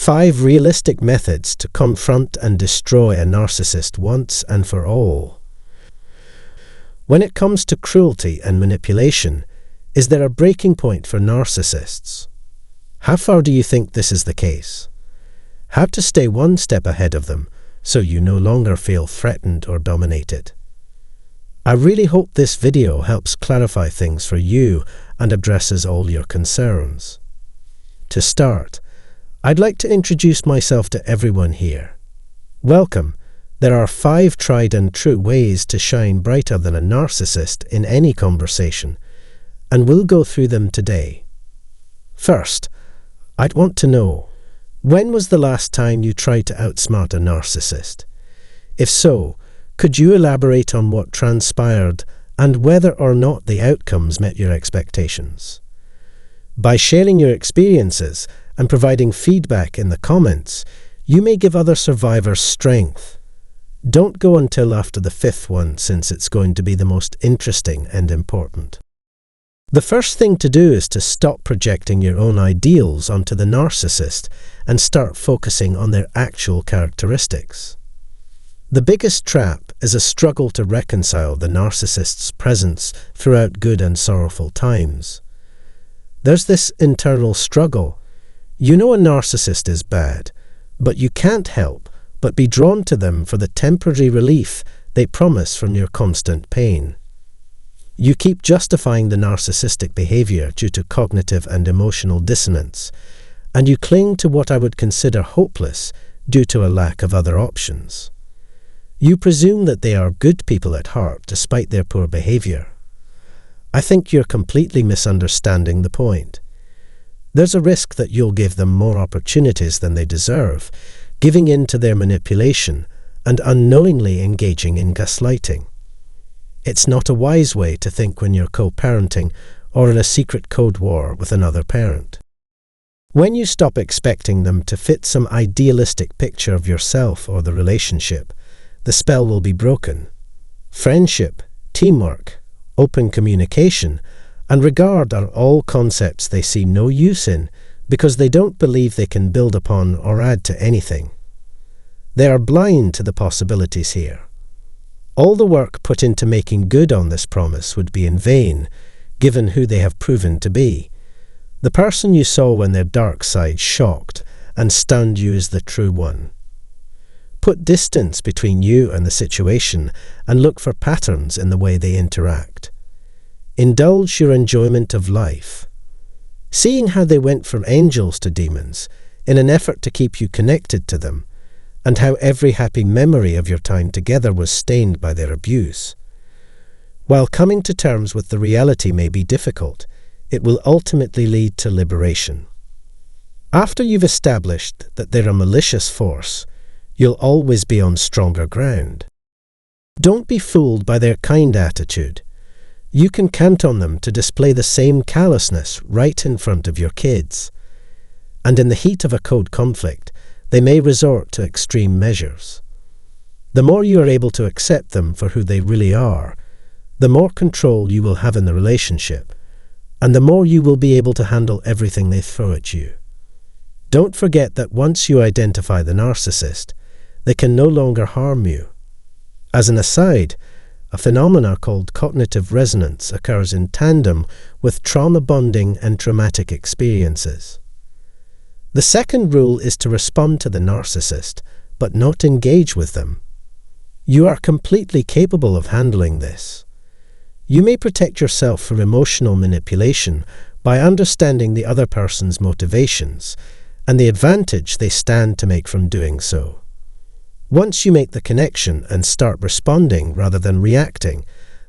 5 realistic methods to confront and destroy a narcissist once and for all. When it comes to cruelty and manipulation, is there a breaking point for narcissists? How far do you think this is the case? How to stay one step ahead of them so you no longer feel threatened or dominated? I really hope this video helps clarify things for you and addresses all your concerns. To start, I'd like to introduce myself to everyone here. Welcome. There are 5 tried and true ways to shine brighter than a narcissist in any conversation, and we'll go through them today. First, I'd want to know, when was the last time you tried to outsmart a narcissist? If so, could you elaborate on what transpired and whether or not the outcomes met your expectations? By sharing your experiences and providing feedback in the comments, you may give other survivors strength. Don't go until after the 5th one, since it's going to be the most interesting and important. The first thing to do is to stop projecting your own ideals onto the narcissist and start focusing on their actual characteristics. The biggest trap is a struggle to reconcile the narcissist's presence throughout good and sorrowful times. There's this internal struggle. You know a narcissist is bad, but you can't help but be drawn to them for the temporary relief they promise from your constant pain. You keep justifying the narcissistic behavior due to cognitive and emotional dissonance, and you cling to what I would consider hopeless due to a lack of other options. You presume that they are good people at heart despite their poor behavior. I think you're completely misunderstanding the point. There's a risk that you'll give them more opportunities than they deserve, giving in to their manipulation and unknowingly engaging in gaslighting. It's not a wise way to think when you're co-parenting or in a secret code war with another parent. When you stop expecting them to fit some idealistic picture of yourself or the relationship, the spell will be broken. Friendship, teamwork, open communication, and regard are all concepts they see no use in because they don't believe they can build upon or add to anything. They are blind to the possibilities here. All the work put into making good on this promise would be in vain, given who they have proven to be. The person you saw when their dark side shocked and stunned you is the true one. Put distance between you and the situation and look for patterns in the way they interact. Indulge your enjoyment of life. Seeing how they went from angels to demons in an effort to keep you connected to them, and how every happy memory of your time together was stained by their abuse. While coming to terms with the reality may be difficult, it will ultimately lead to liberation. After you've established that they're a malicious force, you'll always be on stronger ground. Don't be fooled by their kind attitude. You can count on them to display the same callousness right in front of your kids. And in the heat of a code conflict, they may resort to extreme measures. The more you are able to accept them for who they really are, the more control you will have in the relationship, and the more you will be able to handle everything they throw at you. Don't forget that once you identify the narcissist, they can no longer harm you. As an aside, a phenomena called cognitive resonance occurs in tandem with trauma bonding and traumatic experiences. The second rule is to respond to the narcissist, but not engage with them. You are completely capable of handling this. You may protect yourself from emotional manipulation by understanding the other person's motivations and the advantage they stand to make from doing so. Once you make the connection and start responding rather than reacting,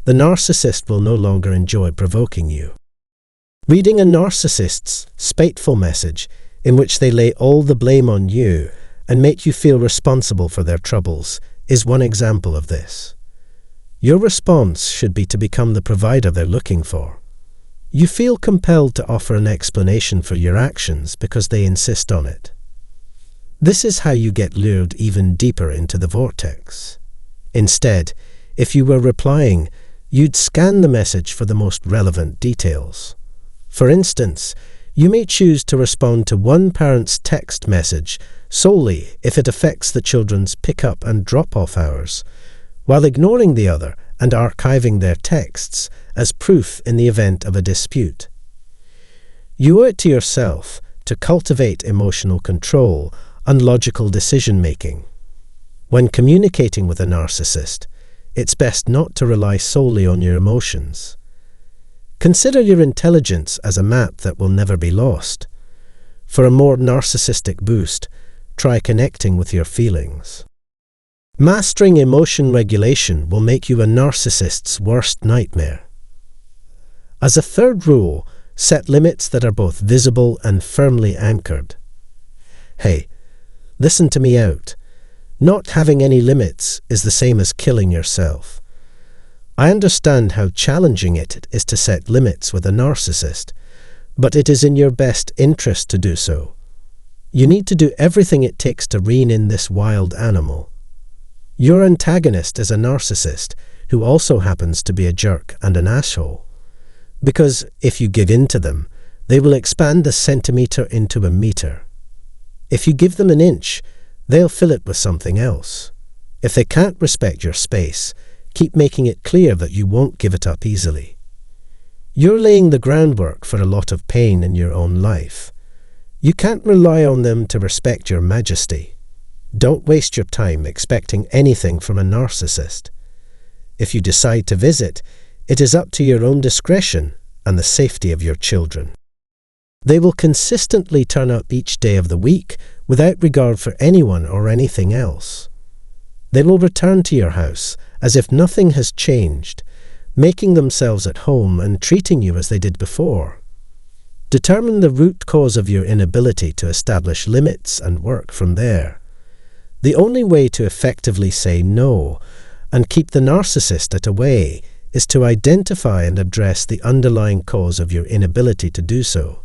the narcissist will no longer enjoy provoking you. Reading a narcissist's spiteful message in which they lay all the blame on you and make you feel responsible for their troubles is one example of this. Your response should be to become the provider they're looking for. You feel compelled to offer an explanation for your actions because they insist on it. This is how you get lured even deeper into the vortex. Instead, if you were replying, you'd scan the message for the most relevant details. For instance, You may choose to respond to one parent's text message solely if it affects the children's pick-up and drop-off hours, while ignoring the other and archiving their texts as proof in the event of a dispute. You owe it to yourself to cultivate emotional control and logical decision-making. When communicating with a narcissist, it's best not to rely solely on your emotions. Consider your intelligence as a map that will never be lost. For a more narcissistic boost, try connecting with your feelings. Mastering emotion regulation will make you a narcissist's worst nightmare. As a third rule, set limits that are both visible and firmly anchored. Hey, listen to me out. Not having any limits is the same as killing yourself. I understand how challenging it is to set limits with a narcissist, but it is in your best interest to do so. You need to do everything it takes to rein in this wild animal. Your antagonist is a narcissist who also happens to be a jerk and an asshole. Because if you give in to them, they will expand a centimetre into a metre. If you give them an inch, they'll fill it with something else. If they can't respect your space, keep making it clear that you won't give it up easily. You're laying the groundwork for a lot of pain in your own life. You can't rely on them to respect your majesty. Don't waste your time expecting anything from a narcissist. If you decide to visit, it is up to your own discretion and the safety of your children. They will consistently turn up each day of the week without regard for anyone or anything else. They will return to your house as if nothing has changed, making themselves at home and treating you as they did before. Determine the root cause of your inability to establish limits and work from there. The only way to effectively say no and keep the narcissist at away is to identify and address the underlying cause of your inability to do so.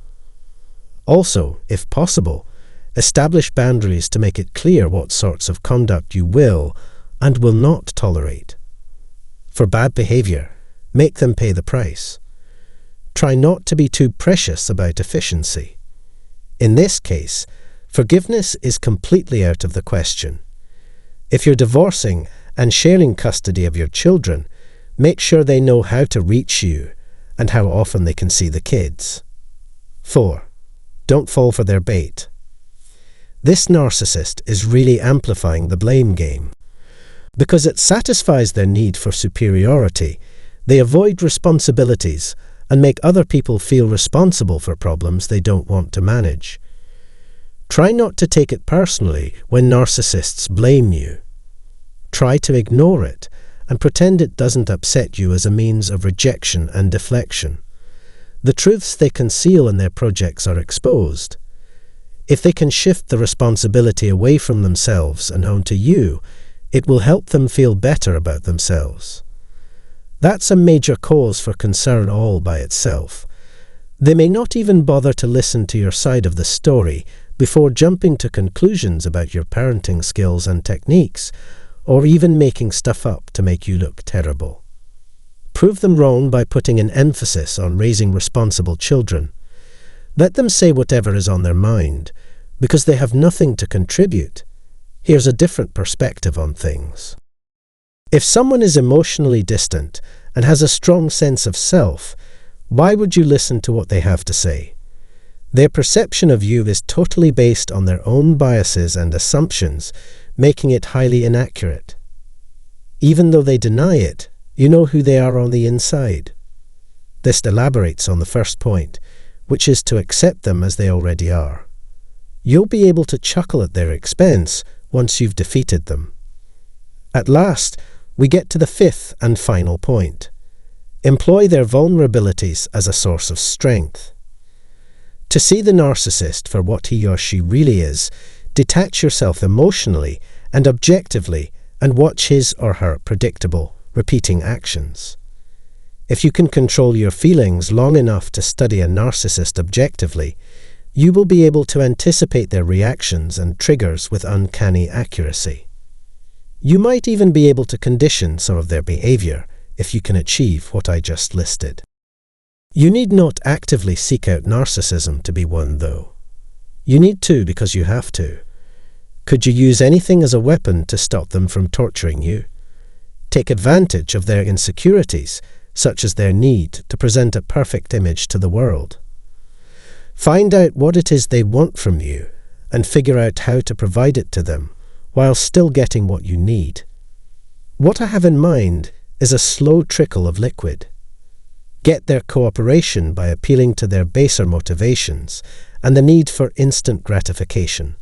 Also, if possible, establish boundaries to make it clear what sorts of conduct you will and will not tolerate. For bad behavior, make them pay the price. Try not to be too precious about efficiency. In this case, forgiveness is completely out of the question. If you're divorcing and sharing custody of your children, make sure they know how to reach you and how often they can see the kids. 4. Don't fall for their bait. This narcissist is really amplifying the blame game. Because it satisfies their need for superiority, they avoid responsibilities and make other people feel responsible for problems they don't want to manage. Try not to take it personally when narcissists blame you. Try to ignore it and pretend it doesn't upset you as a means of rejection and deflection. The truths they conceal in their projects are exposed. If they can shift the responsibility away from themselves and onto you, it will help them feel better about themselves. That's a major cause for concern all by itself. They may not even bother to listen to your side of the story before jumping to conclusions about your parenting skills and techniques, or even making stuff up to make you look terrible. Prove them wrong by putting an emphasis on raising responsible children. Let them say whatever is on their mind, because they have nothing to contribute. Here's a different perspective on things. If someone is emotionally distant and has a strong sense of self, why would you listen to what they have to say? Their perception of you is totally based on their own biases and assumptions, making it highly inaccurate. Even though they deny it, you know who they are on the inside. This elaborates on the first point, which is to accept them as they already are. You'll be able to chuckle at their expense once you've defeated them. At last, we get to the fifth and final point. Employ their vulnerabilities as a source of strength. To see the narcissist for what he or she really is, detach yourself emotionally and objectively and watch his or her predictable, repeating actions. If you can control your feelings long enough to study a narcissist objectively, you will be able to anticipate their reactions and triggers with uncanny accuracy. You might even be able to condition some of their behavior if you can achieve what I just listed. You need not actively seek out narcissism to be won, though. You need to because you have to. Could you use anything as a weapon to stop them from torturing you? Take advantage of their insecurities, such as their need to present a perfect image to the world. Find out what it is they want from you and figure out how to provide it to them while still getting what you need. What I have in mind is a slow trickle of liquid. Get their cooperation by appealing to their baser motivations and the need for instant gratification.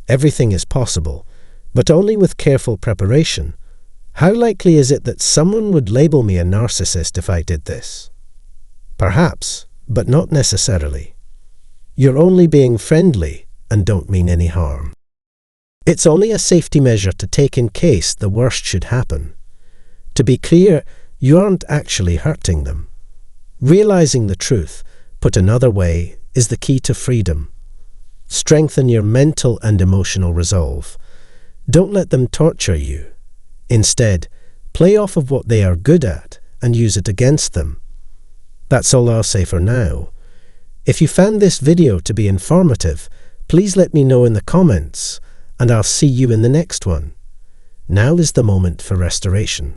Everything is possible, but only with careful preparation. How likely is it that someone would label me a narcissist if I did this? Perhaps, but not necessarily. You're only being friendly and don't mean any harm. It's only a safety measure to take in case the worst should happen. To be clear, you aren't actually hurting them. Realizing the truth, put another way, is the key to freedom. Strengthen your mental and emotional resolve. Don't let them torture you. Instead, play off of what they are good at and use it against them. That's all I'll say for now. If you found this video to be informative, please let me know in the comments, and I'll see you in the next one. Now is the moment for restoration.